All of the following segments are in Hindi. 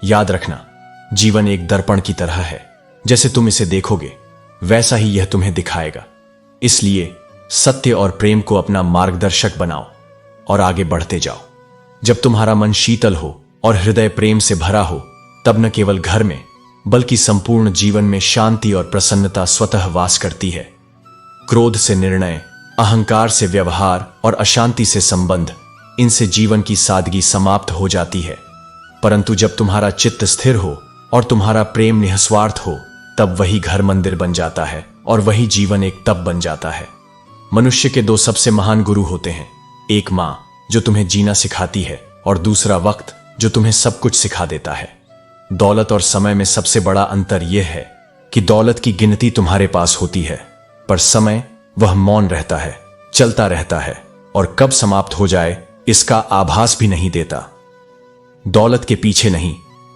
याद रखना, जीवन एक दर्पण की तरह है। जैसे तुम इसे देखोगे वैसा ही यह तुम्हें दिखाएगा। इसलिए सत्य और प्रेम को अपना मार्गदर्शक बनाओ और आगे बढ़ते जाओ। जब तुम्हारा मन शीतल हो और हृदय प्रेम से भरा हो, तब न केवल घर में बल्कि संपूर्ण जीवन में शांति और प्रसन्नता स्वतः वास करती है। क्रोध से निर्णय, अहंकार से व्यवहार और अशांति से संबंध, इनसे जीवन की सादगी समाप्त हो जाती है। परंतु जब तुम्हारा चित्त स्थिर हो और तुम्हारा प्रेम निस्वार्थ हो, तब वही घर मंदिर बन जाता है और वही जीवन एक तप बन जाता है। मनुष्य के दो सबसे महान गुरु होते हैं, एक मां जो तुम्हें जीना सिखाती है और दूसरा वक्त जो तुम्हें सब कुछ सिखा देता है। दौलत और समय में सबसे बड़ा अंतर यह है कि दौलत की गिनती तुम्हारे पास होती है, पर समय वह मौन रहता है, चलता रहता है और कब समाप्त हो जाए इसका आभास भी नहीं देता। दौलत के पीछे नहीं,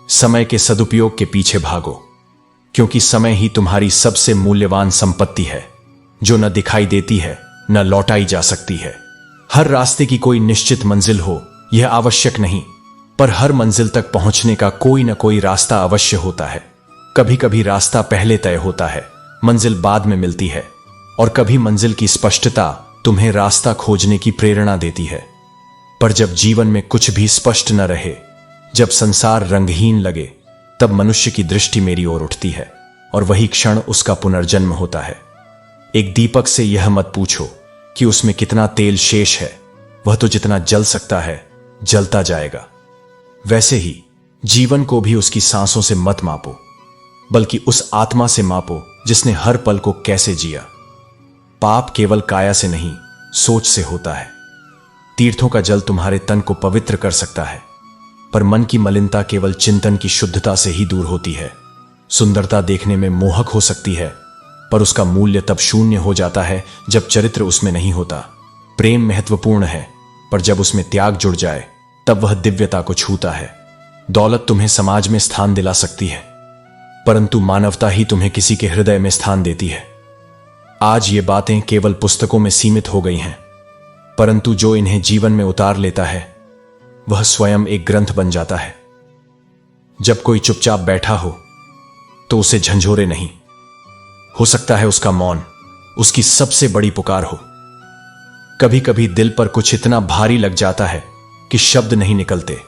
समय के सदुपयोग के पीछे भागो, क्योंकि समय ही तुम्हारी सबसे मूल्यवान संपत्ति है, जो न दिखाई देती है न लौटाई जा सकती है। हर रास्ते की कोई निश्चित मंजिल हो यह आवश्यक नहीं, पर हर मंजिल तक पहुंचने का कोई न कोई रास्ता अवश्य होता है। कभी कभी रास्ता पहले तय होता है, मंजिल बाद में मिलती है, और कभी मंजिल की स्पष्टता तुम्हें रास्ता खोजने की प्रेरणा देती है। पर जब जीवन में कुछ भी स्पष्ट न रहे, जब संसार रंगहीन लगे, तब मनुष्य की दृष्टि मेरी ओर उठती है और वही क्षण उसका पुनर्जन्म होता है। एक दीपक से यह मत पूछो कि उसमें कितना तेल शेष है, वह तो जितना जल सकता है जलता जाएगा। वैसे ही जीवन को भी उसकी सांसों से मत मापो, बल्कि उस आत्मा से मापो जिसने हर पल को कैसे जिया। पाप केवल काया से नहीं, सोच से होता है। तीर्थों का जल तुम्हारे तन को पवित्र कर सकता है, पर मन की मलिनता केवल चिंतन की शुद्धता से ही दूर होती है। सुंदरता देखने में मोहक हो सकती है, पर उसका मूल्य तब शून्य हो जाता है जब चरित्र उसमें नहीं होता। प्रेम महत्वपूर्ण है, पर जब उसमें त्याग जुड़ जाए तब वह दिव्यता को छूता है। दौलत तुम्हें समाज में स्थान दिला सकती है, परंतु मानवता ही तुम्हें किसी के हृदय में स्थान देती है। आज ये बातें केवल पुस्तकों में सीमित हो गई हैं, परंतु जो इन्हें जीवन में उतार लेता है वह स्वयं एक ग्रंथ बन जाता है। जब कोई चुपचाप बैठा हो तो उसे झंझोरे नहीं, हो सकता है उसका मौन उसकी सबसे बड़ी पुकार हो। कभी कभी दिल पर कुछ इतना भारी लग जाता है कि शब्द नहीं निकलते,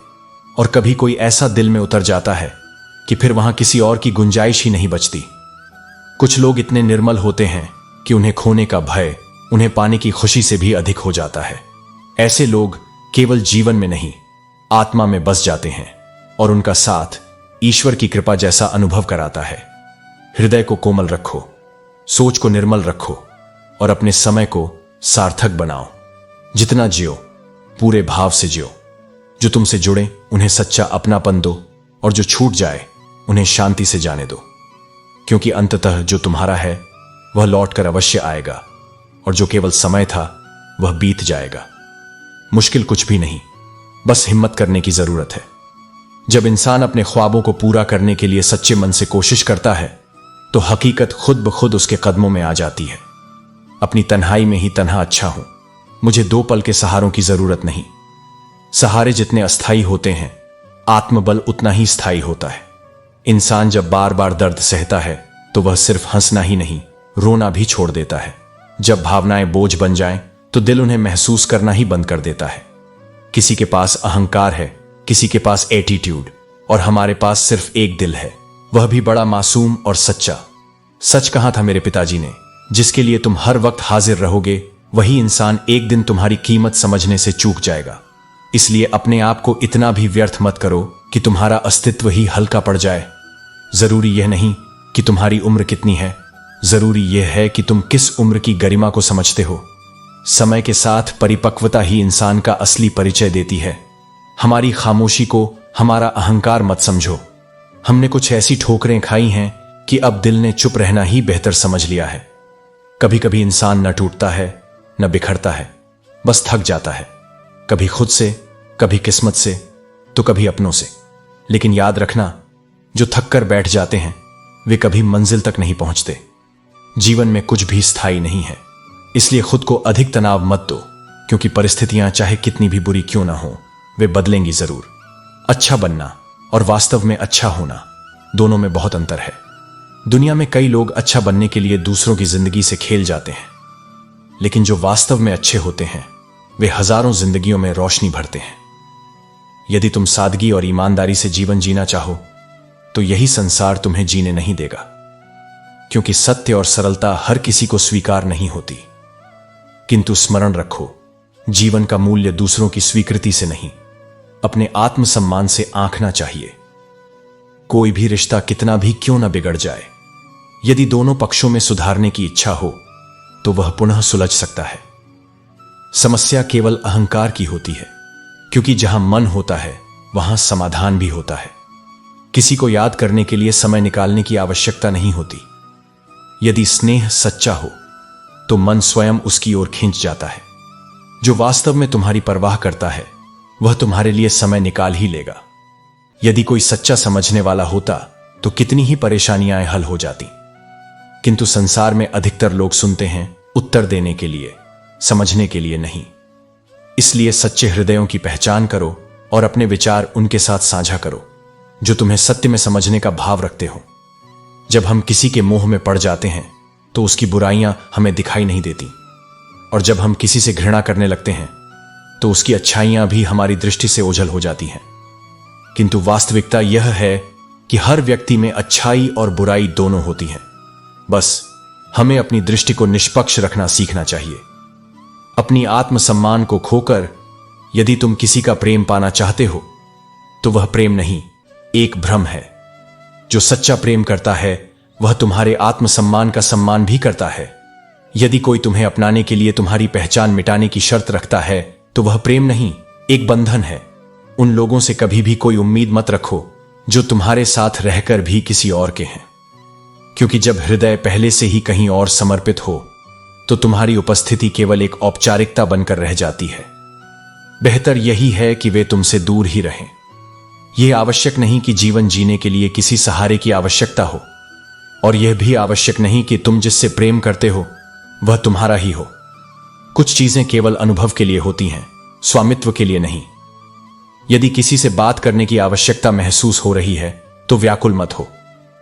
और कभी कोई ऐसा दिल में उतर जाता है कि फिर वहां किसी और की गुंजाइश ही नहीं बचती। कुछ लोग इतने निर्मल होते हैं कि उन्हें खोने का भय उन्हें पाने की खुशी से भी अधिक हो जाता है। ऐसे लोग केवल जीवन में नहीं, आत्मा में बस जाते हैं, और उनका साथ ईश्वर की कृपा जैसा अनुभव कराता है। हृदय को कोमल रखो, सोच को निर्मल रखो और अपने समय को सार्थक बनाओ। जितना जियो पूरे भाव से जियो। जो तुमसे जुड़े उन्हें सच्चा अपनापन दो, और जो छूट जाए उन्हें शांति से जाने दो, क्योंकि अंततः जो तुम्हारा है वह लौटकर अवश्य आएगा, और जो केवल समय था वह बीत जाएगा। मुश्किल कुछ भी नहीं, बस हिम्मत करने की जरूरत है। जब इंसान अपने ख्वाबों को पूरा करने के लिए सच्चे मन से कोशिश करता है, तो हकीकत खुद ब खुद उसके कदमों में आ जाती है। अपनी तन्हाई में ही तन्हा अच्छा हूं, मुझे दो पल के सहारों की जरूरत नहीं। सहारे जितने अस्थायी होते हैं, आत्मबल उतना ही स्थायी होता है। इंसान जब बार बार दर्द सहता है तो वह सिर्फ हंसना ही नहीं, रोना भी छोड़ देता है। जब भावनाएं बोझ बन जाएं, तो दिल उन्हें महसूस करना ही बंद कर देता है। किसी के पास अहंकार है, किसी के पास एटीट्यूड, और हमारे पास सिर्फ एक दिल है, वह भी बड़ा मासूम और सच्चा। सच कहा था मेरे पिताजी ने, जिसके लिए तुम हर वक्त हाजिर रहोगे वही इंसान एक दिन तुम्हारी कीमत समझने से चूक जाएगा। इसलिए अपने आप को इतना भी व्यर्थ मत करो कि तुम्हारा अस्तित्व ही हल्का पड़ जाए। जरूरी यह नहीं कि तुम्हारी उम्र कितनी है, जरूरी यह है कि तुम किस उम्र की गरिमा को समझते हो। समय के साथ परिपक्वता ही इंसान का असली परिचय देती है। हमारी खामोशी को हमारा अहंकार मत समझो। हमने कुछ ऐसी ठोकरें खाई हैं कि अब दिल ने चुप रहना ही बेहतर समझ लिया है। कभी कभी इंसान न टूटता है न बिखरता है, बस थक जाता है, कभी खुद से, कभी किस्मत से, तो कभी अपनों से। लेकिन याद रखना, जो थक कर बैठ जाते हैं वे कभी मंजिल तक नहीं पहुंचते। जीवन में कुछ भी स्थायी नहीं है, इसलिए खुद को अधिक तनाव मत दो, क्योंकि परिस्थितियां चाहे कितनी भी बुरी क्यों ना हो, वे बदलेंगी जरूर। अच्छा बनना और वास्तव में अच्छा होना, दोनों में बहुत अंतर है। दुनिया में कई लोग अच्छा बनने के लिए दूसरों की जिंदगी से खेल जाते हैं, लेकिन जो वास्तव में अच्छे होते हैं वे हजारों जिंदगियों में रोशनी भरते हैं। यदि तुम सादगी और ईमानदारी से जीवन जीना चाहो तो यही संसार तुम्हें जीने नहीं देगा, क्योंकि सत्य और सरलता हर किसी को स्वीकार नहीं होती। किंतु स्मरण रखो, जीवन का मूल्य दूसरों की स्वीकृति से नहीं, अपने आत्मसम्मान से आंकना चाहिए। कोई भी रिश्ता कितना भी क्यों न बिगड़ जाए, यदि दोनों पक्षों में सुधारने की इच्छा हो तो वह पुनः सुलझ सकता है। समस्या केवल अहंकार की होती है, क्योंकि जहां मन होता है वहां समाधान भी होता है। किसी को याद करने के लिए समय निकालने की आवश्यकता नहीं होती। यदि स्नेह सच्चा हो तो मन स्वयं उसकी ओर खींच जाता है। जो वास्तव में तुम्हारी परवाह करता है वह तुम्हारे लिए समय निकाल ही लेगा। यदि कोई सच्चा समझने वाला होता तो कितनी ही परेशानियां हल हो जाती। किंतु संसार में अधिकतर लोग सुनते हैं उत्तर देने के लिए, समझने के लिए नहीं। इसलिए सच्चे हृदयों की पहचान करो और अपने विचार उनके साथ साझा करो जो तुम्हें सत्य में समझने का भाव रखते हो। जब हम किसी के मोह में पड़ जाते हैं तो उसकी बुराइयां हमें दिखाई नहीं देती, और जब हम किसी से घृणा करने लगते हैं तो उसकी अच्छाइयां भी हमारी दृष्टि से ओझल हो जाती हैं। किंतु वास्तविकता यह है कि हर व्यक्ति में अच्छाई और बुराई दोनों होती हैं। बस हमें अपनी दृष्टि को निष्पक्ष रखना सीखना चाहिए। अपनी आत्मसम्मान को खोकर यदि तुम किसी का प्रेम पाना चाहते हो तो वह प्रेम नहीं, एक भ्रम है। जो सच्चा प्रेम करता है वह तुम्हारे आत्मसम्मान का सम्मान भी करता है। यदि कोई तुम्हें अपनाने के लिए तुम्हारी पहचान मिटाने की शर्त रखता है तो वह प्रेम नहीं, एक बंधन है। उन लोगों से कभी भी कोई उम्मीद मत रखो जो तुम्हारे साथ रहकर भी किसी और के हैं, क्योंकि जब हृदय पहले से ही कहीं और समर्पित हो तो तुम्हारी उपस्थिति केवल एक औपचारिकता बनकर रह जाती है। बेहतर यही है कि वे तुमसे दूर ही रहें। यह आवश्यक नहीं कि जीवन जीने के लिए किसी सहारे की आवश्यकता हो, और यह भी आवश्यक नहीं कि तुम जिससे प्रेम करते हो वह तुम्हारा ही हो। कुछ चीजें केवल अनुभव के लिए होती हैं, स्वामित्व के लिए नहीं। यदि किसी से बात करने की आवश्यकता महसूस हो रही है तो व्याकुल मत हो।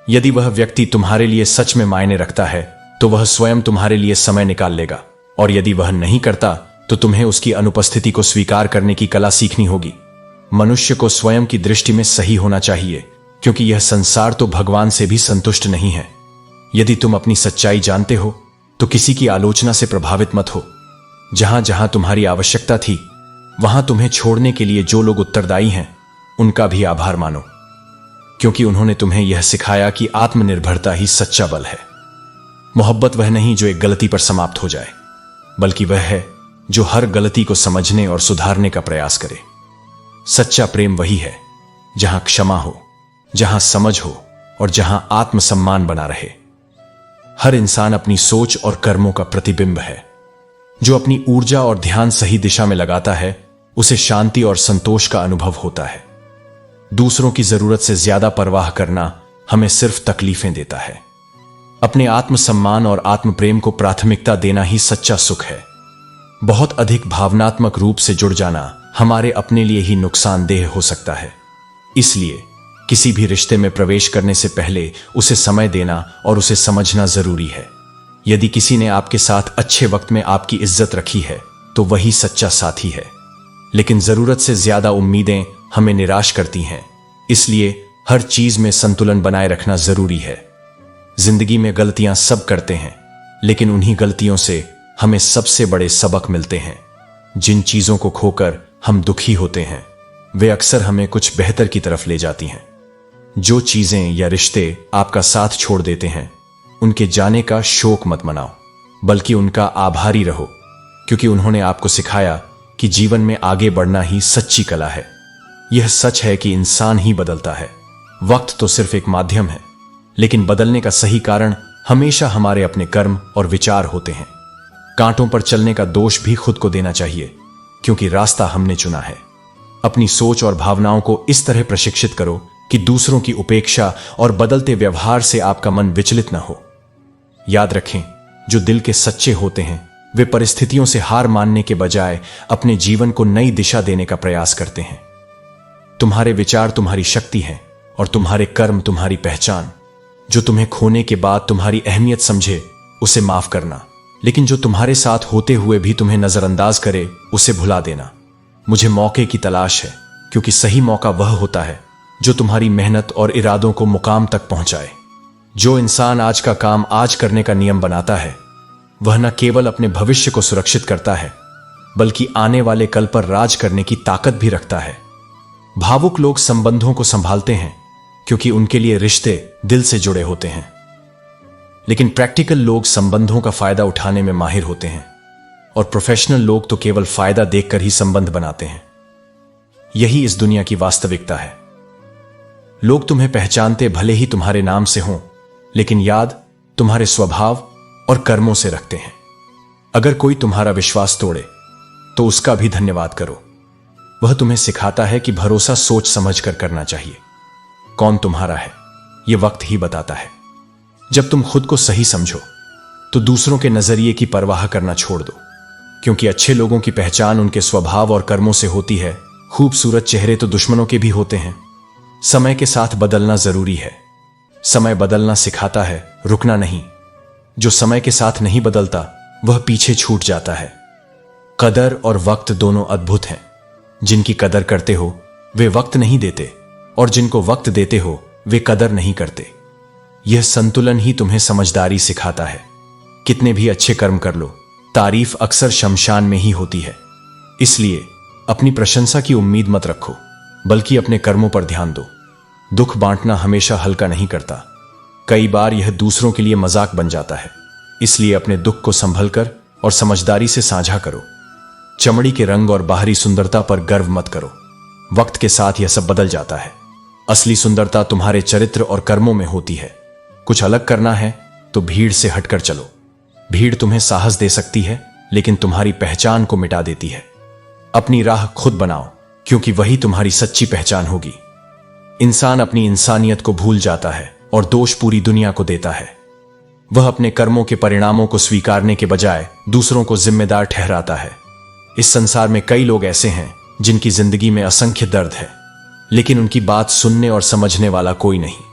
यदि वह व्यक्ति तुम्हारे लिए सच में मायने रखता है तो वह स्वयं तुम्हारे लिए समय निकाल लेगा, और यदि वह नहीं करता तो तुम्हें उसकी अनुपस्थिति को स्वीकार करने की कला सीखनी होगी। मनुष्य को स्वयं की दृष्टि में सही होना चाहिए, क्योंकि यह संसार तो भगवान से भी संतुष्ट नहीं है। यदि तुम अपनी सच्चाई जानते हो तो किसी की आलोचना से प्रभावित मत हो। जहां जहां तुम्हारी आवश्यकता थी वहां तुम्हें छोड़ने के लिए जो लोग उत्तरदायी हैं उनका भी आभार मानो, क्योंकि उन्होंने तुम्हें यह सिखाया कि आत्मनिर्भरता ही सच्चा बल है। मोहब्बत वह नहीं जो एक गलती पर समाप्त हो जाए, बल्कि वह है जो हर गलती को समझने और सुधारने का प्रयास करे। सच्चा प्रेम वही है जहां क्षमा हो, जहां समझ हो और जहां आत्मसम्मान बना रहे। हर इंसान अपनी सोच और कर्मों का प्रतिबिंब है। जो अपनी ऊर्जा और ध्यान सही दिशा में लगाता है उसे शांति और संतोष का अनुभव होता है। दूसरों की जरूरत से ज्यादा परवाह करना हमें सिर्फ तकलीफें देता है। अपने आत्मसम्मान और आत्मप्रेम को प्राथमिकता देना ही सच्चा सुख है। बहुत अधिक भावनात्मक रूप से जुड़ जाना हमारे अपने लिए ही नुकसानदेह हो सकता है। इसलिए किसी भी रिश्ते में प्रवेश करने से पहले उसे समय देना और उसे समझना जरूरी है। यदि किसी ने आपके साथ अच्छे वक्त में आपकी इज्जत रखी है तो वही सच्चा साथी है। लेकिन जरूरत से ज्यादा उम्मीदें हमें निराश करती हैं। इसलिए हर चीज में संतुलन बनाए रखना जरूरी है। जिंदगी में गलतियां सब करते हैं, लेकिन उन्हीं गलतियों से हमें सबसे बड़े सबक मिलते हैं। जिन चीजों को खोकर हम दुखी होते हैं वे अक्सर हमें कुछ बेहतर की तरफ ले जाती हैं। जो चीजें या रिश्ते आपका साथ छोड़ देते हैं उनके जाने का शोक मत मनाओ, बल्कि उनका आभारी रहो, क्योंकि उन्होंने आपको सिखाया कि जीवन में आगे बढ़ना ही सच्ची कला है। यह सच है कि इंसान ही बदलता है, वक्त तो सिर्फ एक माध्यम है, लेकिन बदलने का सही कारण हमेशा हमारे अपने कर्म और विचार होते हैं। कांटों पर चलने का दोष भी खुद को देना चाहिए, क्योंकि रास्ता हमने चुना है। अपनी सोच और भावनाओं को इस तरह प्रशिक्षित करो कि दूसरों की उपेक्षा और बदलते व्यवहार से आपका मन विचलित न हो। याद रखें, जो दिल के सच्चे होते हैं वे परिस्थितियों से हार मानने के बजाय अपने जीवन को नई दिशा देने का प्रयास करते हैं। तुम्हारे विचार तुम्हारी शक्ति हैं, और तुम्हारे कर्म तुम्हारी पहचान। जो तुम्हें खोने के बाद तुम्हारी अहमियत समझे उसे माफ करना, लेकिन जो तुम्हारे साथ होते हुए भी तुम्हें नजरअंदाज करे उसे भुला देना। मुझे मौके की तलाश है, क्योंकि सही मौका वह होता है जो तुम्हारी मेहनत और इरादों को मुकाम तक पहुंचाए। जो इंसान आज का काम आज करने का नियम बनाता है, वह न केवल अपने भविष्य को सुरक्षित करता है, बल्कि आने वाले कल पर राज करने की ताकत भी रखता है। भावुक लोग संबंधों को संभालते हैं क्योंकि उनके लिए रिश्ते दिल से जुड़े होते हैं, लेकिन प्रैक्टिकल लोग संबंधों का फायदा उठाने में माहिर होते हैं, और प्रोफेशनल लोग तो केवल फायदा देखकर ही संबंध बनाते हैं। यही इस दुनिया की वास्तविकता है। लोग तुम्हें पहचानते भले ही तुम्हारे नाम से हों, लेकिन याद तुम्हारे स्वभाव और कर्मों से रखते हैं। अगर कोई तुम्हारा विश्वास तोड़े तो उसका भी धन्यवाद करो। वह तुम्हें सिखाता है कि भरोसा सोच समझ कर करना चाहिए। कौन तुम्हारा है यह वक्त ही बताता है। जब तुम खुद को सही समझो तो दूसरों के नजरिए की परवाह करना छोड़ दो, क्योंकि अच्छे लोगों की पहचान उनके स्वभाव और कर्मों से होती है। खूबसूरत चेहरे तो दुश्मनों के भी होते हैं। समय के साथ बदलना जरूरी है। समय बदलना सिखाता है, रुकना नहीं। जो समय के साथ नहीं बदलता वह पीछे छूट जाता है। कदर और वक्त दोनों अद्भुत हैं। जिनकी कदर करते हो वे वक्त नहीं देते, और जिनको वक्त देते हो वे कदर नहीं करते। यह संतुलन ही तुम्हें समझदारी सिखाता है। कितने भी अच्छे कर्म कर लो, तारीफ अक्सर शमशान में ही होती है। इसलिए अपनी प्रशंसा की उम्मीद मत रखो, बल्कि अपने कर्मों पर ध्यान दो। दुख बांटना हमेशा हल्का नहीं करता। कई बार यह दूसरों के लिए मजाक बन जाता है। इसलिए अपने दुख को संभलकर और समझदारी से साझा करो। चमड़ी के रंग और बाहरी सुंदरता पर गर्व मत करो। वक्त के साथ यह सब बदल जाता है। असली सुंदरता तुम्हारे चरित्र और कर्मों में होती है। कुछ अलग करना है तो भीड़ से हटकर चलो। भीड़ तुम्हें साहस दे सकती है, लेकिन तुम्हारी पहचान को मिटा देती है। अपनी राह खुद बनाओ, क्योंकि वही तुम्हारी सच्ची पहचान होगी। इंसान अपनी इंसानियत को भूल जाता है और दोष पूरी दुनिया को देता है। वह अपने कर्मों के परिणामों को स्वीकारने के बजाय दूसरों को जिम्मेदार ठहराता है। इस संसार में कई लोग ऐसे हैं जिनकी जिंदगी में असंख्य दर्द है, लेकिन उनकी बात सुनने और समझने वाला कोई नहीं।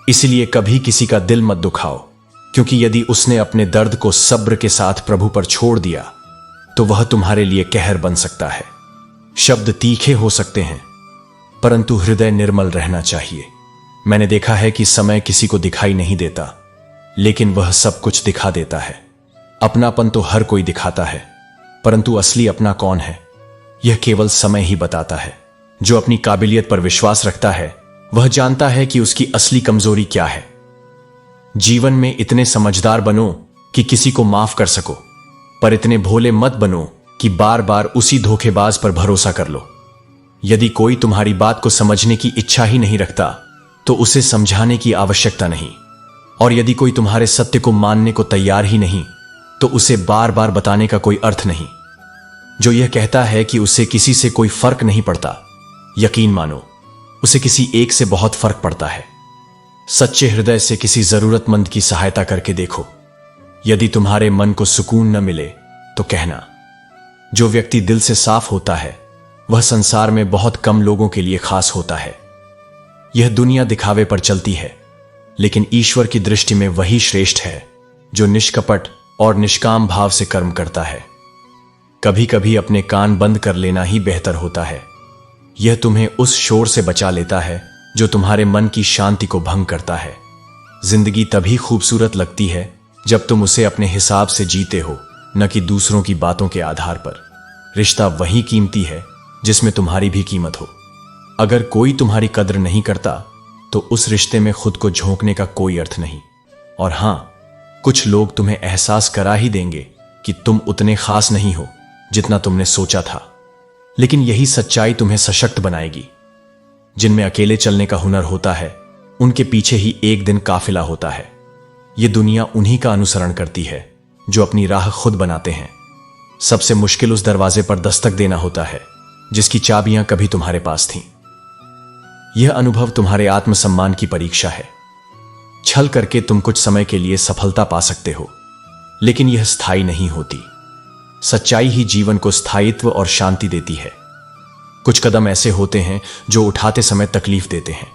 इसलिए कभी किसी का दिल मत दुखाओ, क्योंकि यदि उसने अपने दर्द को सब्र के साथ प्रभु पर छोड़ दिया तो वह तुम्हारे लिए कहर बन सकता है। शब्द तीखे हो सकते हैं, परंतु हृदय निर्मल रहना चाहिए। मैंने देखा है कि समय किसी को दिखाई नहीं देता, लेकिन वह सब कुछ दिखा देता है। अपनापन तो हर कोई दिखाता है, परंतु असली अपना कौन है यह केवल समय ही बताता है। जो अपनी काबिलियत पर विश्वास रखता है वह जानता है कि उसकी असली कमजोरी क्या है। जीवन में इतने समझदार बनो कि किसी को माफ कर सको, पर इतने भोले मत बनो कि बार बार उसी धोखेबाज पर भरोसा कर लो। यदि कोई तुम्हारी बात को समझने की इच्छा ही नहीं रखता तो उसे समझाने की आवश्यकता नहीं, और यदि कोई तुम्हारे सत्य को मानने को तैयार ही नहीं तो उसे बार बार बताने का कोई अर्थ नहीं। जो यह कहता है कि उसे किसी से कोई फर्क नहीं पड़ता, यकीन मानो उसे किसी एक से बहुत फर्क पड़ता है। सच्चे हृदय से किसी जरूरतमंद की सहायता करके देखो। यदि तुम्हारे मन को सुकून न मिले तो कहना। जो व्यक्ति दिल से साफ होता है वह संसार में बहुत कम लोगों के लिए खास होता है। यह दुनिया दिखावे पर चलती है, लेकिन ईश्वर की दृष्टि में वही श्रेष्ठ है जो निष्कपट और निष्काम भाव से कर्म करता है। कभी कभी अपने कान बंद कर लेना ही बेहतर होता है। यह तुम्हें उस शोर से बचा लेता है जो तुम्हारे मन की शांति को भंग करता है। जिंदगी तभी खूबसूरत लगती है जब तुम उसे अपने हिसाब से जीते हो, न कि दूसरों की बातों के आधार पर। रिश्ता वही कीमती है जिसमें तुम्हारी भी कीमत हो। अगर कोई तुम्हारी कद्र नहीं करता तो उस रिश्ते में खुद को झोंकने का कोई अर्थ नहीं। और हां, कुछ लोग तुम्हें एहसास करा ही देंगे कि तुम उतने खास नहीं हो जितना तुमने सोचा था, लेकिन यही सच्चाई तुम्हें सशक्त बनाएगी। जिनमें अकेले चलने का हुनर होता है उनके पीछे ही एक दिन काफिला होता है। यह दुनिया उन्हीं का अनुसरण करती है जो अपनी राह खुद बनाते हैं। सबसे मुश्किल उस दरवाजे पर दस्तक देना होता है जिसकी चाबियां कभी तुम्हारे पास थीं। यह अनुभव तुम्हारे आत्मसम्मान की परीक्षा है। छल करके तुम कुछ समय के लिए सफलता पा सकते हो, लेकिन यह स्थायी नहीं होती। सच्चाई ही जीवन को स्थायित्व और शांति देती है। कुछ कदम ऐसे होते हैं जो उठाते समय तकलीफ देते हैं,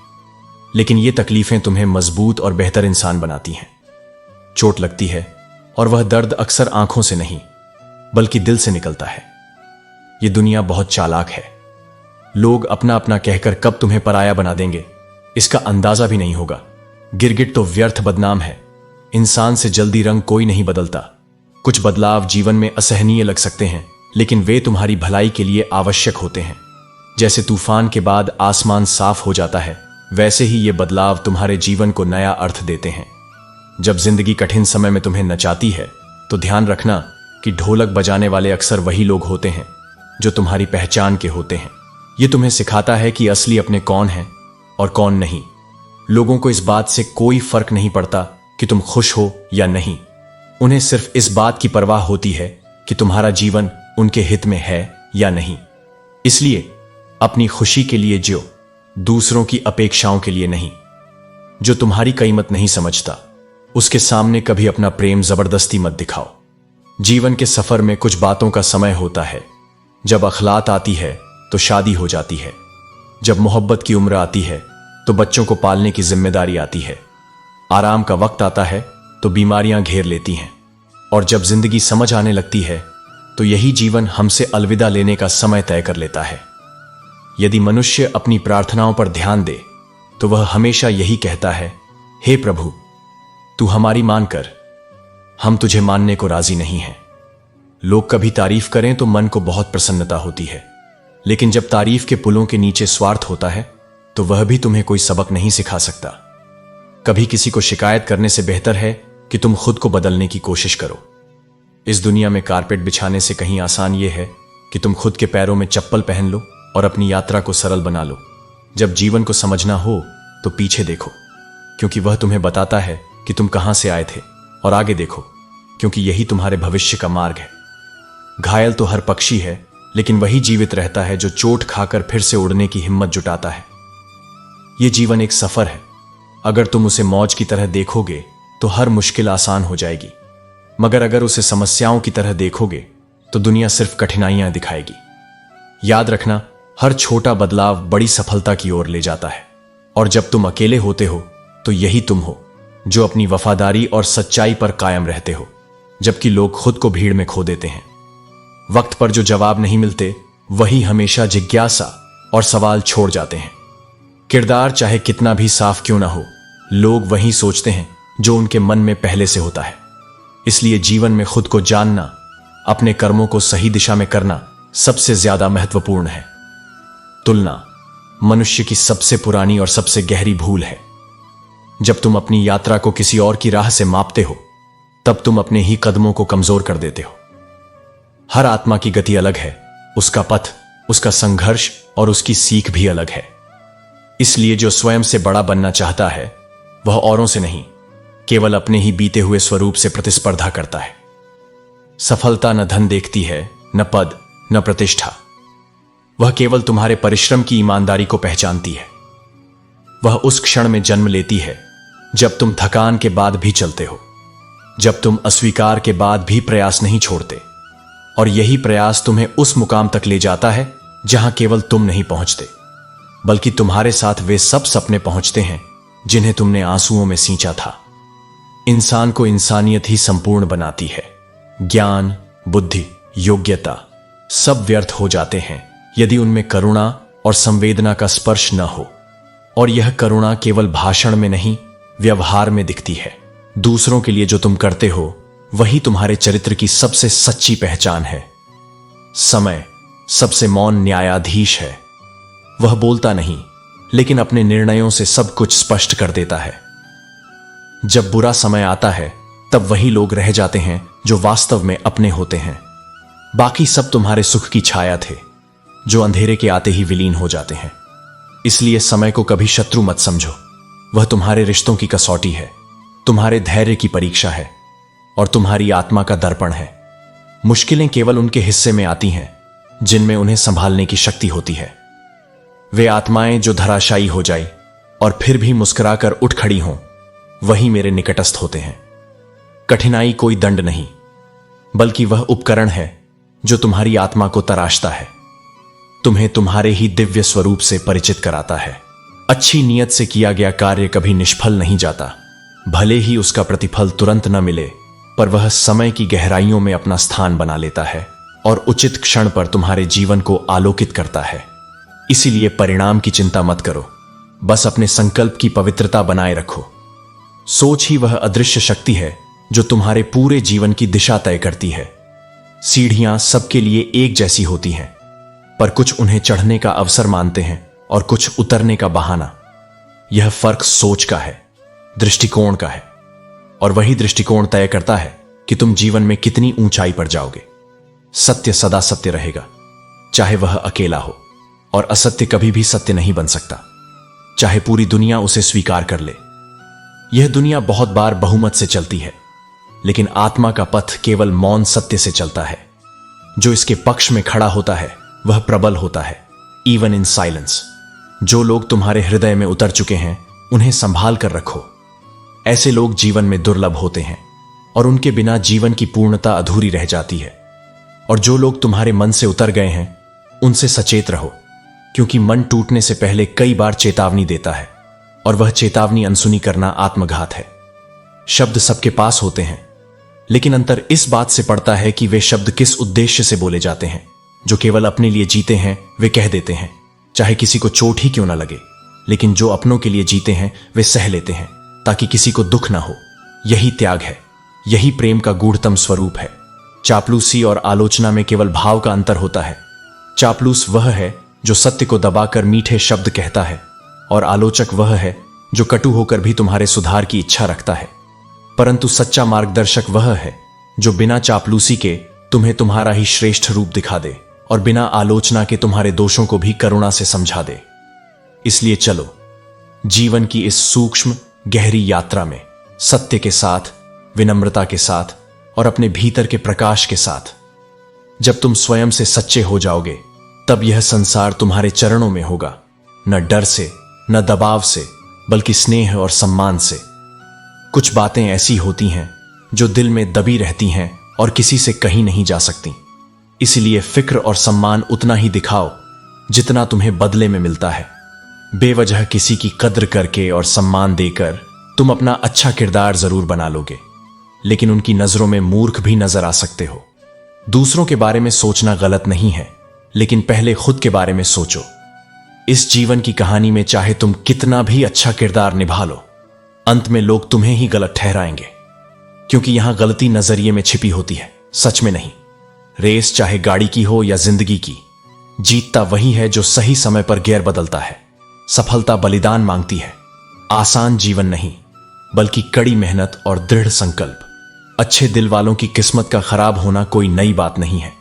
लेकिन ये तकलीफें तुम्हें मजबूत और बेहतर इंसान बनाती हैं। चोट लगती है और वह दर्द अक्सर आंखों से नहीं बल्कि दिल से निकलता है। ये दुनिया बहुत चालाक है। लोग अपना अपना कहकर कब तुम्हें पराया बना देंगे इसका अंदाजा भी नहीं होगा। गिरगिट तो व्यर्थ बदनाम है। इंसान से जल्दी रंग कोई नहीं बदलता। कुछ बदलाव जीवन में असहनीय लग सकते हैं, लेकिन वे तुम्हारी भलाई के लिए आवश्यक होते हैं। जैसे तूफान के बाद आसमान साफ हो जाता है, वैसे ही ये बदलाव तुम्हारे जीवन को नया अर्थ देते हैं। जब जिंदगी कठिन समय में तुम्हें नचाती है तो ध्यान रखना कि ढोलक बजाने वाले अक्सर वही लोग होते हैं जो तुम्हारी पहचान के होते हैं। ये तुम्हें सिखाता है कि असली अपने कौन हैं और कौन नहीं। लोगों को इस बात से कोई फर्क नहीं पड़ता कि तुम खुश हो या नहीं। उन्हें सिर्फ इस बात की परवाह होती है कि तुम्हारा जीवन उनके हित में है या नहीं। इसलिए अपनी खुशी के लिए जियो, दूसरों की अपेक्षाओं के लिए नहीं। जो तुम्हारी कीमत नहीं समझता उसके सामने कभी अपना प्रेम जबरदस्ती मत दिखाओ। जीवन के सफर में कुछ बातों का समय होता है। जब अखलात आती है तो शादी हो जाती है। जब मोहब्बत की उम्र आती है तो बच्चों को पालने की जिम्मेदारी आती है। आराम का वक्त आता है तो बीमारियां घेर लेती हैं। और जब जिंदगी समझ आने लगती है तो यही जीवन हमसे अलविदा लेने का समय तय कर लेता है। यदि मनुष्य अपनी प्रार्थनाओं पर ध्यान दे तो वह हमेशा यही कहता है, हे प्रभु, तू हमारी मान कर, हम तुझे मानने को राजी नहीं हैं। लोग कभी तारीफ करें तो मन को बहुत प्रसन्नता होती है, लेकिन जब तारीफ के पुलों के नीचे स्वार्थ होता है तो वह भी तुम्हें कोई सबक नहीं सिखा सकता। कभी किसी को शिकायत करने से बेहतर है कि तुम खुद को बदलने की कोशिश करो। इस दुनिया में कारपेट बिछाने से कहीं आसान यह है कि तुम खुद के पैरों में चप्पल पहन लो और अपनी यात्रा को सरल बना लो। जब जीवन को समझना हो तो पीछे देखो, क्योंकि वह तुम्हें बताता है कि तुम कहां से आए थे, और आगे देखो, क्योंकि यही तुम्हारे भविष्य का मार्ग है। घायल तो हर पक्षी है, लेकिन वही जीवित रहता है जो चोट खाकर फिर से उड़ने की हिम्मत जुटाता है। यह जीवन एक सफर है। अगर तुम उसे मौज की तरह देखोगे तो हर मुश्किल आसान हो जाएगी, मगर अगर उसे समस्याओं की तरह देखोगे तो दुनिया सिर्फ कठिनाइयां दिखाएगी। याद रखना, हर छोटा बदलाव बड़ी सफलता की ओर ले जाता है। और जब तुम अकेले होते हो तो यही तुम हो जो अपनी वफादारी और सच्चाई पर कायम रहते हो, जबकि लोग खुद को भीड़ में खो देते हैं। वक्त पर जो जवाब नहीं मिलते वही हमेशा जिज्ञासा और सवाल छोड़ जाते हैं। किरदार चाहे कितना भी साफ क्यों ना हो, लोग वही सोचते हैं जो उनके मन में पहले से होता है। इसलिए जीवन में खुद को जानना, अपने कर्मों को सही दिशा में करना सबसे ज्यादा महत्वपूर्ण है। तुलना मनुष्य की सबसे पुरानी और सबसे गहरी भूल है। जब तुम अपनी यात्रा को किसी और की राह से मापते हो तब तुम अपने ही कदमों को कमजोर कर देते हो। हर आत्मा की गति अलग है, उसका पथ, उसका संघर्ष और उसकी सीख भी अलग है। इसलिए जो स्वयं से बड़ा बनना चाहता है वह औरों से नहीं, केवल अपने ही बीते हुए स्वरूप से प्रतिस्पर्धा करता है। सफलता न धन देखती है, न पद, न प्रतिष्ठा। वह केवल तुम्हारे परिश्रम की ईमानदारी को पहचानती है। वह उस क्षण में जन्म लेती है जब तुम थकान के बाद भी चलते हो, जब तुम अस्वीकार के बाद भी प्रयास नहीं छोड़ते। और यही प्रयास तुम्हें उस मुकाम तक ले जाता है जहां केवल तुम नहीं पहुंचते, बल्कि तुम्हारे साथ वे सब सपने पहुंचते हैं जिन्हें तुमने आंसुओं में सींचा था। इंसान को इंसानियत ही संपूर्ण बनाती है। ज्ञान, बुद्धि, योग्यता सब व्यर्थ हो जाते हैं यदि उनमें करुणा और संवेदना का स्पर्श न हो। और यह करुणा केवल भाषण में नहीं, व्यवहार में दिखती है। दूसरों के लिए जो तुम करते हो वही तुम्हारे चरित्र की सबसे सच्ची पहचान है। समय सबसे मौन न्यायाधीश है। वह बोलता नहीं, लेकिन अपने निर्णयों से सब कुछ स्पष्ट कर देता है। जब बुरा समय आता है तब वही लोग रह जाते हैं जो वास्तव में अपने होते हैं। बाकी सब तुम्हारे सुख की छाया थे जो अंधेरे के आते ही विलीन हो जाते हैं। इसलिए समय को कभी शत्रु मत समझो। वह तुम्हारे रिश्तों की कसौटी है, तुम्हारे धैर्य की परीक्षा है और तुम्हारी आत्मा का दर्पण है। मुश्किलें केवल उनके हिस्से में आती हैं जिनमें उन्हें संभालने की शक्ति होती है। वे आत्माएं जो धराशायी हो जाए और फिर भी मुस्कुराकर उठ खड़ी हों, वही मेरे निकटस्थ होते हैं। कठिनाई कोई दंड नहीं, बल्कि वह उपकरण है जो तुम्हारी आत्मा को तराशता है, तुम्हें तुम्हारे ही दिव्य स्वरूप से परिचित कराता है। अच्छी नीयत से किया गया कार्य कभी निष्फल नहीं जाता। भले ही उसका प्रतिफल तुरंत न मिले, पर वह समय की गहराइयों में अपना स्थान बना लेता है और उचित क्षण पर तुम्हारे जीवन को आलोकित करता है। इसीलिए परिणाम की चिंता मत करो, बस अपने संकल्प की पवित्रता बनाए रखो। सोच ही वह अदृश्य शक्ति है जो तुम्हारे पूरे जीवन की दिशा तय करती है। सीढ़ियां सबके लिए एक जैसी होती हैं, पर कुछ उन्हें चढ़ने का अवसर मानते हैं और कुछ उतरने का बहाना। यह फर्क सोच का है, दृष्टिकोण का है, और वही दृष्टिकोण तय करता है कि तुम जीवन में कितनी ऊंचाई पर जाओगे। सत्य सदा सत्य रहेगा, चाहे वह अकेला हो, और असत्य कभी भी सत्य नहीं बन सकता, चाहे पूरी दुनिया उसे स्वीकार कर ले। यह दुनिया बहुत बार बहुमत से चलती है, लेकिन आत्मा का पथ केवल मौन सत्य से चलता है। जो इसके पक्ष में खड़ा होता है वह प्रबल होता है, इवन इन साइलेंस। जो लोग तुम्हारे हृदय में उतर चुके हैं उन्हें संभाल कर रखो। ऐसे लोग जीवन में दुर्लभ होते हैं और उनके बिना जीवन की पूर्णता अधूरी रह जाती है। और जो लोग तुम्हारे मन से उतर गए हैं उनसे सचेत रहो, क्योंकि मन टूटने से पहले कई बार चेतावनी देता है, और वह चेतावनी अनसुनी करना आत्मघात है। शब्द सबके पास होते हैं, लेकिन अंतर इस बात से पड़ता है कि वे शब्द किस उद्देश्य से बोले जाते हैं। जो केवल अपने लिए जीते हैं वे कह देते हैं, चाहे किसी को चोट ही क्यों ना लगे, लेकिन जो अपनों के लिए जीते हैं वे सह लेते हैं ताकि किसी को दुख ना हो। यही त्याग है, यही प्रेम का गूढ़तम स्वरूप है। चापलूसी और आलोचना में केवल भाव का अंतर होता है। चापलूस वह है जो सत्य को दबाकर मीठे शब्द कहता है, और आलोचक वह है जो कटु होकर भी तुम्हारे सुधार की इच्छा रखता है। परंतु सच्चा मार्गदर्शक वह है जो बिना चापलूसी के तुम्हें तुम्हारा ही श्रेष्ठ रूप दिखा दे और बिना आलोचना के तुम्हारे दोषों को भी करुणा से समझा दे। इसलिए चलो जीवन की इस सूक्ष्म गहरी यात्रा में सत्य के साथ, विनम्रता के साथ और अपने भीतर के प्रकाश के साथ। जब तुम स्वयं से सच्चे हो जाओगे तब यह संसार तुम्हारे चरणों में होगा, न डर से, न दबाव से, बल्कि स्नेह और सम्मान से। कुछ बातें ऐसी होती हैं जो दिल में दबी रहती हैं और किसी से कहीं नहीं जा सकती। इसलिए फिक्र और सम्मान उतना ही दिखाओ जितना तुम्हें बदले में मिलता है। बेवजह किसी की कद्र करके और सम्मान देकर तुम अपना अच्छा किरदार जरूर बना लोगे, लेकिन उनकी नजरों में मूर्ख भी नजर आ सकते हो। दूसरों के बारे में सोचना गलत नहीं है, लेकिन पहले खुद के बारे में सोचो। इस जीवन की कहानी में चाहे तुम कितना भी अच्छा किरदार निभा लो, अंत में लोग तुम्हें ही गलत ठहराएंगे, क्योंकि यहां गलती नजरिए में छिपी होती है, सच में नहीं। रेस चाहे गाड़ी की हो या जिंदगी की, जीतता वही है जो सही समय पर गियर बदलता है। सफलता बलिदान मांगती है, आसान जीवन नहीं, बल्कि कड़ी मेहनत और दृढ़ संकल्प। अच्छे दिल वालों की किस्मत का खराब होना कोई नई बात नहीं है।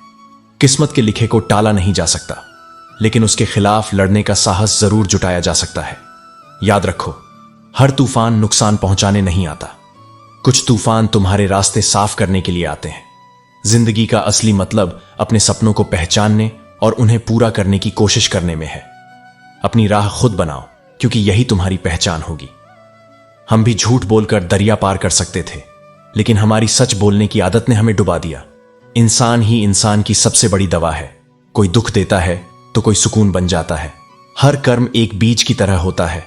किस्मत के लिखे को टाला नहीं जा सकता, लेकिन उसके खिलाफ लड़ने का साहस जरूर जुटाया जा सकता है। याद रखो, हर तूफान नुकसान पहुंचाने नहीं आता। कुछ तूफान तुम्हारे रास्ते साफ करने के लिए आते हैं। जिंदगी का असली मतलब अपने सपनों को पहचानने और उन्हें पूरा करने की कोशिश करने में है। अपनी राह खुद बनाओ, क्योंकि यही तुम्हारी पहचान होगी। हम भी झूठ बोलकर दरिया पार कर सकते थे, लेकिन हमारी सच बोलने की आदत ने हमें डुबा दिया। इंसान ही इंसान की सबसे बड़ी दवा है। कोई दुख देता है तो कोई सुकून बन जाता है। हर कर्म एक बीज की तरह होता है,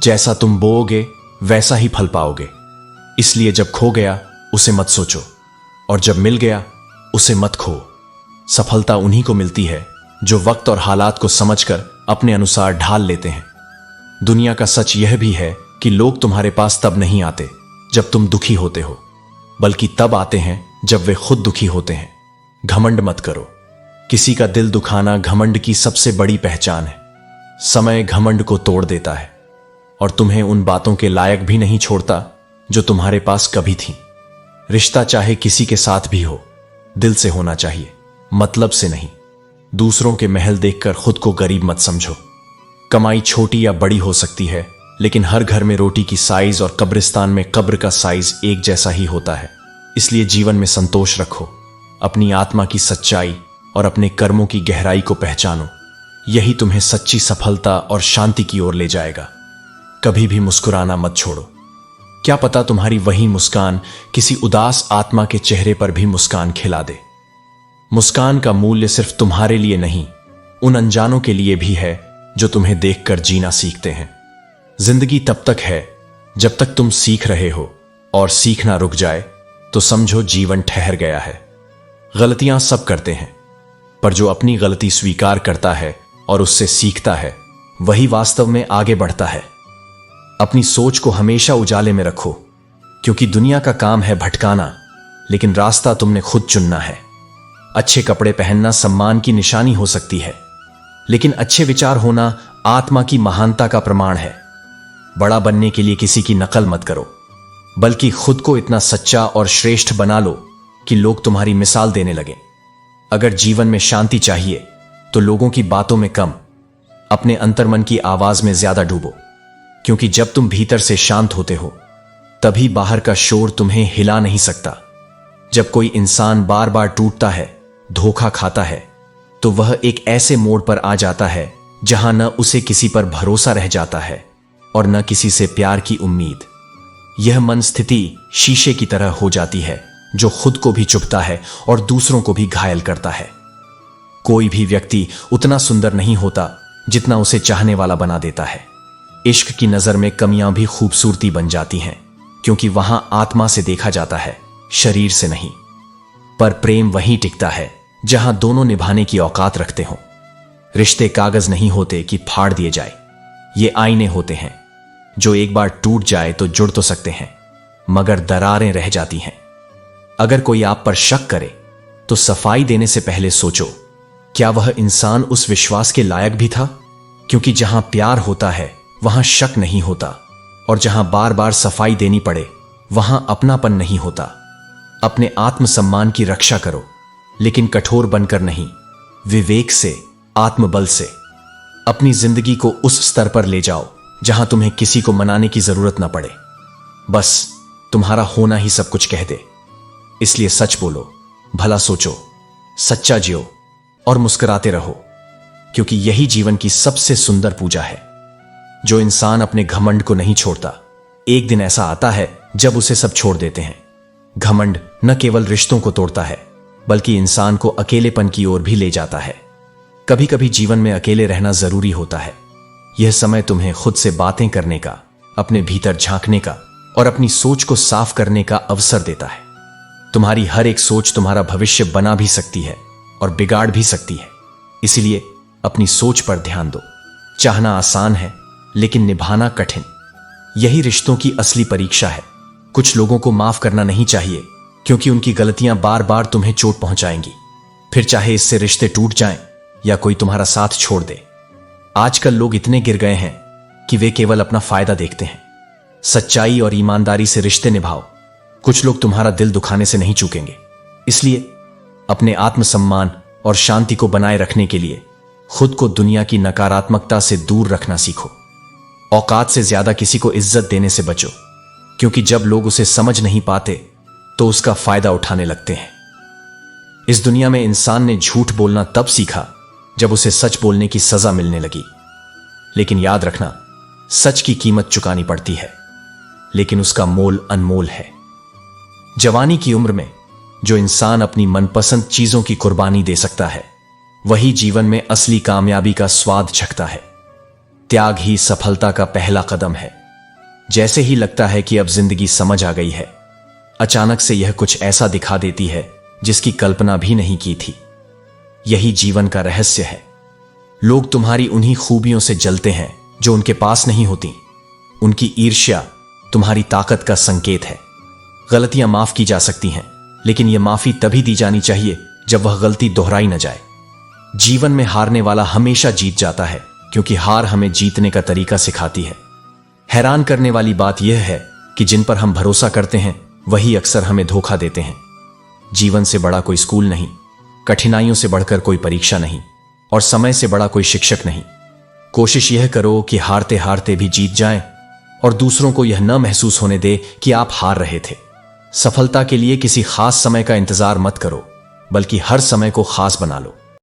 जैसा तुम बोओगे वैसा ही फल पाओगे। इसलिए जब खो गया उसे मत सोचो, और जब मिल गया उसे मत खो। सफलता उन्हीं को मिलती है जो वक्त और हालात को समझकर अपने अनुसार ढाल लेते हैं। दुनिया का सच यह भी है कि लोग तुम्हारे पास तब नहीं आते जब तुम दुखी होते हो, बल्कि तब आते हैं जब वे खुद दुखी होते हैं। घमंड मत करो। किसी का दिल दुखाना घमंड की सबसे बड़ी पहचान है। समय घमंड को तोड़ देता है और तुम्हें उन बातों के लायक भी नहीं छोड़ता जो तुम्हारे पास कभी थी। रिश्ता चाहे किसी के साथ भी हो, दिल से होना चाहिए, मतलब से नहीं। दूसरों के महल देखकर खुद को गरीब मत समझो। कमाई छोटी या बड़ी हो सकती है, लेकिन हर घर में रोटी की साइज और कब्रिस्तान में कब्र का साइज एक जैसा ही होता है। इसलिए जीवन में संतोष रखो, अपनी आत्मा की सच्चाई और अपने कर्मों की गहराई को पहचानो। यही तुम्हें सच्ची सफलता और शांति की ओर ले जाएगा। कभी भी मुस्कुराना मत छोड़ो। क्या पता तुम्हारी वही मुस्कान किसी उदास आत्मा के चेहरे पर भी मुस्कान खिला दे। मुस्कान का मूल्य सिर्फ तुम्हारे लिए नहीं, उन अनजानों के लिए भी है जो तुम्हें देखकर जीना सीखते हैं। जिंदगी तब तक है जब तक तुम सीख रहे हो, और सीखना रुक जाए तो समझो जीवन ठहर गया है। गलतियां सब करते हैं, पर जो अपनी गलती स्वीकार करता है और उससे सीखता है वही वास्तव में आगे बढ़ता है। अपनी सोच को हमेशा उजाले में रखो, क्योंकि दुनिया का काम है भटकाना, लेकिन रास्ता तुमने खुद चुनना है। अच्छे कपड़े पहनना सम्मान की निशानी हो सकती है, लेकिन अच्छे विचार होना आत्मा की महानता का प्रमाण है। बड़ा बनने के लिए किसी की नकल मत करो, बल्कि खुद को इतना सच्चा और श्रेष्ठ बना लो कि लोग तुम्हारी मिसाल देने लगे। अगर जीवन में शांति चाहिए तो लोगों की बातों में कम, अपने अंतर्मन की आवाज में ज्यादा डूबो, क्योंकि जब तुम भीतर से शांत होते हो तभी बाहर का शोर तुम्हें हिला नहीं सकता। जब कोई इंसान बार बार टूटता है, धोखा खाता है, तो वह एक ऐसे मोड़ पर आ जाता है जहां न उसे किसी पर भरोसा रह जाता है और न किसी से प्यार की उम्मीद। यह मन स्थिति शीशे की तरह हो जाती है, जो खुद को भी चुभता है और दूसरों को भी घायल करता है। कोई भी व्यक्ति उतना सुंदर नहीं होता जितना उसे चाहने वाला बना देता है। इश्क की नजर में कमियां भी खूबसूरती बन जाती हैं, क्योंकि वहां आत्मा से देखा जाता है, शरीर से नहीं। पर प्रेम वहीं टिकता है जहां दोनों निभाने की औकात रखते हों। रिश्ते कागज नहीं होते कि फाड़ दिए जाए, ये आईने होते हैं जो एक बार टूट जाए तो जुड़ तो सकते हैं, मगर दरारें रह जाती हैं। अगर कोई आप पर शक करे तो सफाई देने से पहले सोचो, क्या वह इंसान उस विश्वास के लायक भी था? क्योंकि जहां प्यार होता है वहां शक नहीं होता, और जहां बार बार सफाई देनी पड़े वहां अपनापन नहीं होता। अपने आत्मसम्मान की रक्षा करो, लेकिन कठोर बनकर नहीं, विवेक से, आत्मबल से। अपनी जिंदगी को उस स्तर पर ले जाओ जहां तुम्हें किसी को मनाने की जरूरत न पड़े, बस तुम्हारा होना ही सब कुछ कह दे। इसलिए सच बोलो, भला सोचो, सच्चा जियो और मुस्कुराते रहो, क्योंकि यही जीवन की सबसे सुंदर पूजा है। जो इंसान अपने घमंड को नहीं छोड़ता, एक दिन ऐसा आता है जब उसे सब छोड़ देते हैं। घमंड न केवल रिश्तों को तोड़ता है, बल्कि इंसान को अकेलेपन की ओर भी ले जाता है। कभी कभी जीवन में अकेले रहना जरूरी होता है। यह समय तुम्हें खुद से बातें करने का, अपने भीतर झांकने का और अपनी सोच को साफ करने का अवसर देता है। तुम्हारी हर एक सोच तुम्हारा भविष्य बना भी सकती है और बिगाड़ भी सकती है। इसीलिए अपनी सोच पर ध्यान दो। चाहना आसान है, लेकिन निभाना कठिन। यही रिश्तों की असली परीक्षा है। कुछ लोगों को माफ करना नहीं चाहिए, क्योंकि उनकी गलतियां बार बार तुम्हें चोट पहुंचाएंगी, फिर चाहे इससे रिश्ते टूट जाएं या कोई तुम्हारा साथ छोड़ दे। आजकल लोग इतने गिर गए हैं कि वे केवल अपना फायदा देखते हैं। सच्चाई और ईमानदारी से रिश्ते निभाओ। कुछ लोग तुम्हारा दिल दुखाने से नहीं चूकेंगे। इसलिए अपने आत्मसम्मान और शांति को बनाए रखने के लिए खुद को दुनिया की नकारात्मकता से दूर रखना सीखो। औकात से ज्यादा किसी को इज्जत देने से बचो, क्योंकि जब लोग उसे समझ नहीं पाते तो उसका फायदा उठाने लगते हैं। इस दुनिया में इंसान ने झूठ बोलना तब सीखा जब उसे सच बोलने की सजा मिलने लगी। लेकिन याद रखना, सच की कीमत चुकानी पड़ती है, लेकिन उसका मोल अनमोल है। जवानी की उम्र में जो इंसान अपनी मनपसंद चीजों की कुर्बानी दे सकता है, वही जीवन में असली कामयाबी का स्वाद चखता है। त्याग ही सफलता का पहला कदम है। जैसे ही लगता है कि अब जिंदगी समझ आ गई है, अचानक से यह कुछ ऐसा दिखा देती है जिसकी कल्पना भी नहीं की थी। यही जीवन का रहस्य है। लोग तुम्हारी उन्हीं खूबियों से जलते हैं जो उनके पास नहीं होती। उनकी ईर्ष्या तुम्हारी ताकत का संकेत है। गलतियां माफ की जा सकती हैं, लेकिन यह माफी तभी दी जानी चाहिए जब वह गलती दोहराई न जाए। जीवन में हारने वाला हमेशा जीत जाता है, क्योंकि हार हमें जीतने का तरीका सिखाती है। हैरान करने वाली बात यह है कि जिन पर हम भरोसा करते हैं वही अक्सर हमें धोखा देते हैं। जीवन से बड़ा कोई स्कूल नहीं, कठिनाइयों से बढ़कर कोई परीक्षा नहीं, और समय से बड़ा कोई शिक्षक नहीं। कोशिश यह करो कि हारते हारते भी जीत जाएं, और दूसरों को यह न महसूस होने दे कि आप हार रहे थे। सफलता के लिए किसी खास समय का इंतजार मत करो, बल्कि हर समय को खास बना लो।